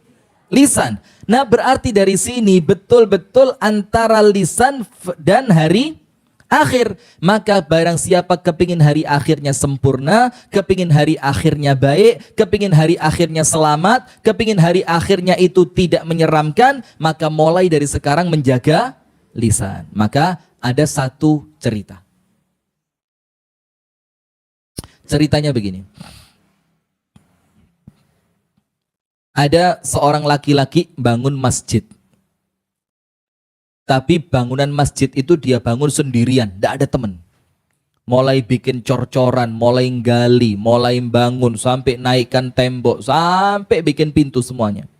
Lisan. Nah berarti dari sini betul-betul antara lisan dan hari akhir. Maka barang siapa kepingin hari akhirnya sempurna, kepingin hari akhirnya baik, kepingin hari akhirnya selamat, kepingin hari akhirnya itu tidak menyeramkan, maka mulai dari sekarang menjaga lisan. Maka ada satu cerita. Ceritanya begini. Ada seorang laki-laki bangun masjid. Tapi bangunan masjid itu dia bangun sendirian, tidak ada teman. Mulai bikin cor-coran, mulai gali, mulai bangun, sampai naikkan tembok, sampai bikin pintu semuanya.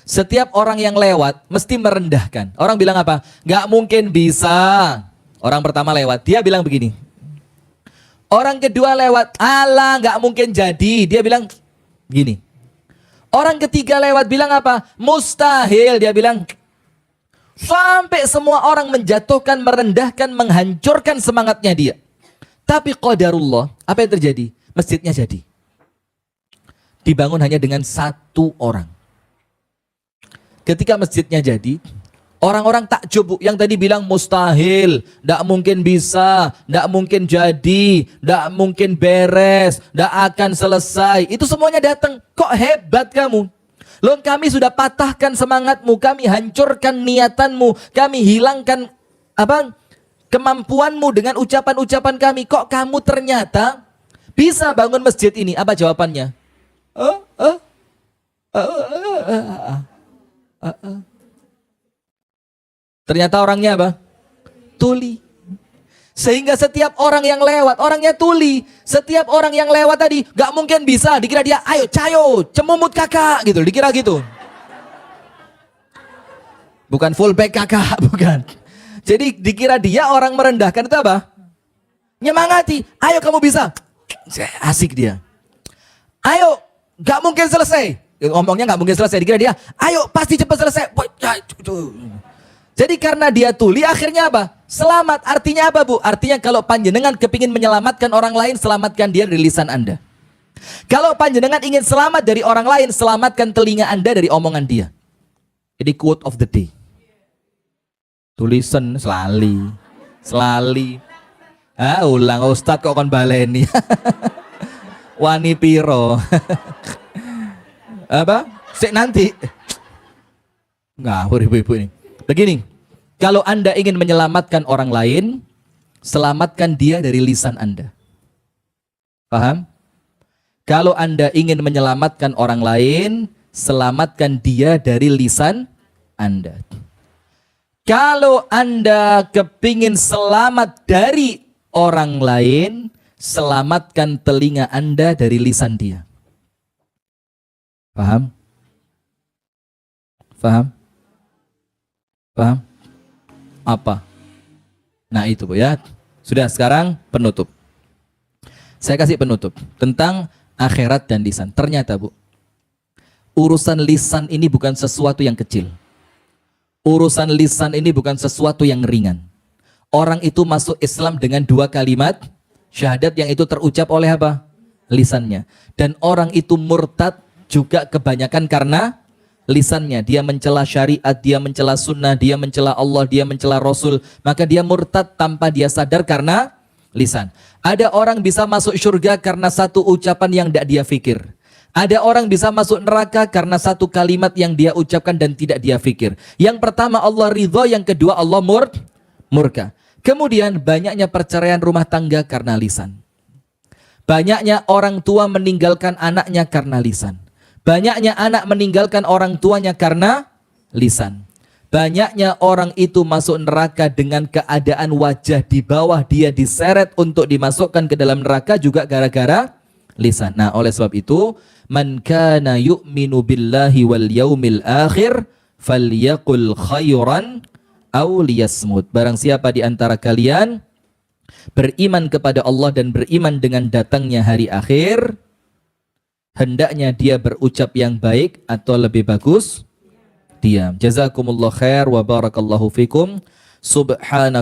Setiap orang yang lewat mesti merendahkan. Orang bilang apa? Gak mungkin bisa. Orang pertama lewat, dia bilang begini. Orang kedua lewat, alah gak mungkin jadi. Dia bilang gini. Orang ketiga lewat bilang apa? Mustahil. Dia bilang. Sampai semua orang menjatuhkan, merendahkan, menghancurkan semangatnya dia. Tapi qadarullah, apa yang terjadi? Masjidnya jadi. Dibangun hanya dengan satu orang. Ketika masjidnya jadi, orang-orang takjub yang tadi bilang mustahil, tidak mungkin bisa, tidak mungkin jadi, tidak mungkin beres, tidak akan selesai. Itu semuanya datang. Kok hebat kamu? Loh kami sudah patahkan semangatmu, kami hancurkan niatanmu, kami hilangkan kemampuanmu dengan ucapan-ucapan kami. Kok kamu ternyata bisa bangun masjid ini? Apa jawabannya? Ternyata orangnya apa? Tuli. Sehingga setiap orang yang lewat, orangnya tuli. Setiap orang yang lewat tadi, gak mungkin bisa. Dikira dia, ayo cayo, cemumut kakak, gitu. Dikira gitu. Bukan fullback kakak, bukan. Jadi dikira dia orang merendahkan itu apa? Nyemangati, ayo kamu bisa. Asik dia. Ayo, gak mungkin selesai. Ngomongnya gak mungkin selesai. Dikira dia, ayo pasti cepat selesai. Jadi karena dia tuli akhirnya apa? Selamat. Artinya apa bu? Artinya kalau panjenengan kepingin menyelamatkan orang lain, selamatkan dia dari lisan Anda. Kalau panjenengan ingin selamat dari orang lain, selamatkan telinga Anda dari omongan dia. Jadi quote of the day. Tulisan selali. Ulang Ustadz kok kon baleni. Wani piro. Apa? Sik nanti. Ngawur ibu-ibu ini. Begini, kalau Anda ingin menyelamatkan orang lain, selamatkan dia dari lisan Anda. Paham? Kalau Anda ingin menyelamatkan orang lain, selamatkan dia dari lisan Anda. Kalau Anda kepingin selamat dari orang lain, selamatkan telinga Anda dari lisan dia. Paham? Paham? Paham? Apa? Nah itu bu ya. Sudah, sekarang penutup. Saya kasih penutup tentang akhirat dan lisan. Ternyata bu, urusan lisan ini bukan sesuatu yang kecil. Urusan lisan ini bukan sesuatu yang ringan. Orang itu masuk Islam dengan 2 kalimat syahadat yang itu terucap oleh apa? Lisannya. Dan orang itu murtad juga kebanyakan karena lisannya. Dia mencela syariat, dia mencela sunnah, dia mencela Allah, dia mencela Rasul. Maka dia murtad tanpa dia sadar karena lisan. Ada orang bisa masuk surga karena satu ucapan yang tidak dia fikir. Ada orang bisa masuk neraka karena satu kalimat yang dia ucapkan dan tidak dia fikir. Yang pertama Allah ridho, yang kedua Allah murka. Kemudian banyaknya perceraian rumah tangga karena lisan. Banyaknya orang tua meninggalkan anaknya karena lisan. Banyaknya anak meninggalkan orang tuanya karena lisan. Banyaknya orang itu masuk neraka dengan keadaan wajah di bawah dia diseret untuk dimasukkan ke dalam neraka juga gara-gara lisan. Nah, oleh sebab itu, man kana yu'minu billahi wal yaumil akhir falyaqul khairan aw liyasmut. Barang siapa di antara kalian beriman kepada Allah dan beriman dengan datangnya hari akhir, hendaknya dia berucap yang baik atau lebih bagus diam. Jazakumullah khair wa barakallahu fikum. Subhanallahi